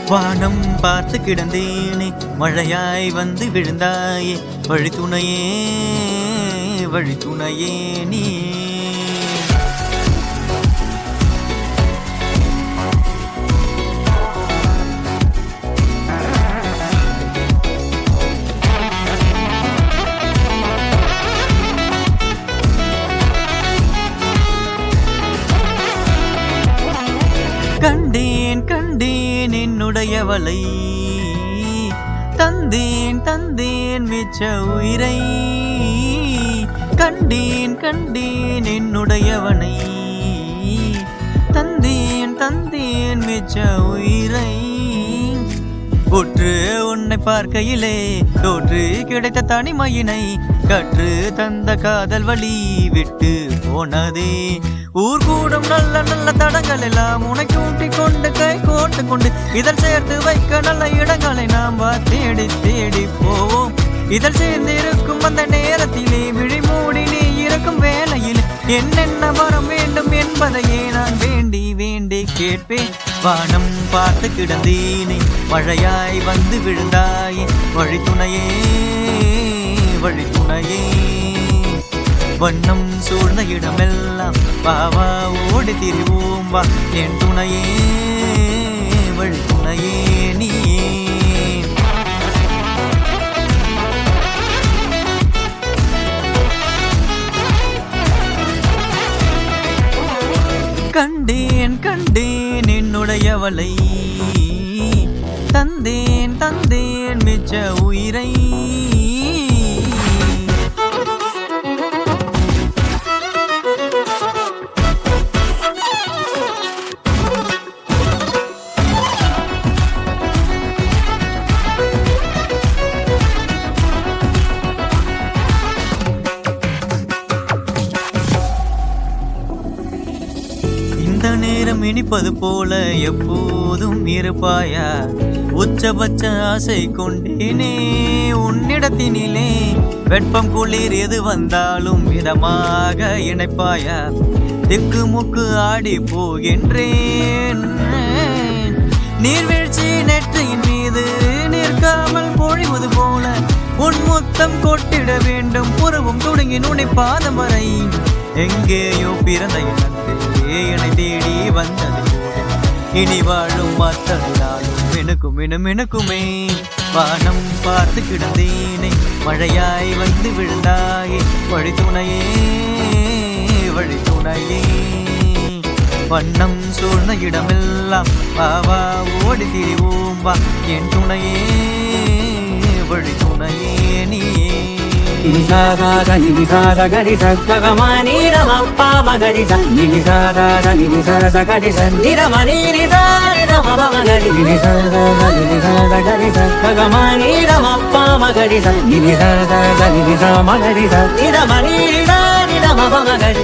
வானம் பார்த்து கிடந்தேனே மழையாய் வந்து விழுந்தாயே வழித்துணையே வழித்துணையே நீ கண்டேன் கண்டேன் என்னுடையவளை தந்தேன் தந்தேன் மிச்ச உயிரை கண்டேன் கண்டேன் என்னுடையவனை தந்தேன் தந்தேன் மிச்ச உயிரை உற்று உன்னை பார்க்கையிலே தோற்று கிடைத்த தனிமையினை கற்று தந்த காதல் வழி விட்டு போனதே ஊர் கூடும் நல்ல நல்ல தடங்கள் எல்லாம் உனை கூட்டிக் கொண்டு கை கோட்டு கொண்டு இதழ் சேர்த்து வைக்க நல்ல இடங்களை நாம் தேடி தேடி போவோம் இதழ் சேர்ந்து இருக்கும் அந்த நேரத்திலே விழி மூடி நீ இருக்கும் வேளையில் என்னென்ன வரம் வேண்டும் என்பதையே நான் வேண்டி வேண்டி கேட்பேன் வானம் பார்த்து கிடந்தேனே மழையாய் வந்து விழுந்தாயே வழித்துணையே வழித்துணையே வண்ணம் சூழ்ந்த இடமெல்லாம் பாவா ஓடி திரிவோம் வா என் துணையே வழித்துணையே நீ கண்டேன் கண்டேன் என்னுடையவளை தந்தேன் தந்தேன் மிச்ச உயிரை இந்த நேரம் இனிப்பது போல எப்போதும் இருப்பாயா உச்சபட்ச ஆசை கொண்டேனே உன்னிடத்தினிலே வெப்பம் குளிர் எது வந்தாலும் இதமாக இணைப்பாயா திக்கு முக்கு ஆடி போகின்றேன் நீர்வீழ்ச்சி நெற்றியின் மீது நிற்காமல் பொழிவது போல உன் முத்தம் கொட்டிட வேண்டும் புறவும் தொடங்கி நுனை பாதம் வரை எங்கேயோ பிறந்த என்னை தேடி வந்தது இனி வாழும் மாத்தனாலும் எனக்கும் எனக்குமே வானம் பார்த்து கிடந்தேனே மழையாய் வந்து விழுந்தாயே வழித்துணையே வழித்துணையே வண்ணம் சூழ்ந்த இடமெல்லாம் பாவா ஓடி திரிவோம் வா என் துணையே வழித்துணையே நீ Ni sa sa ga ni sa ga ga ma ni ra ma pa ma ga ni sa ni sa ga ni sa ni ra ma ni sa ma pa ma ga ni sa ga ni sa ga ma ni ra ma pa ma ga ni sa ni sa ma ga ni sa ni ra ma ni sa ma pa ma ga ni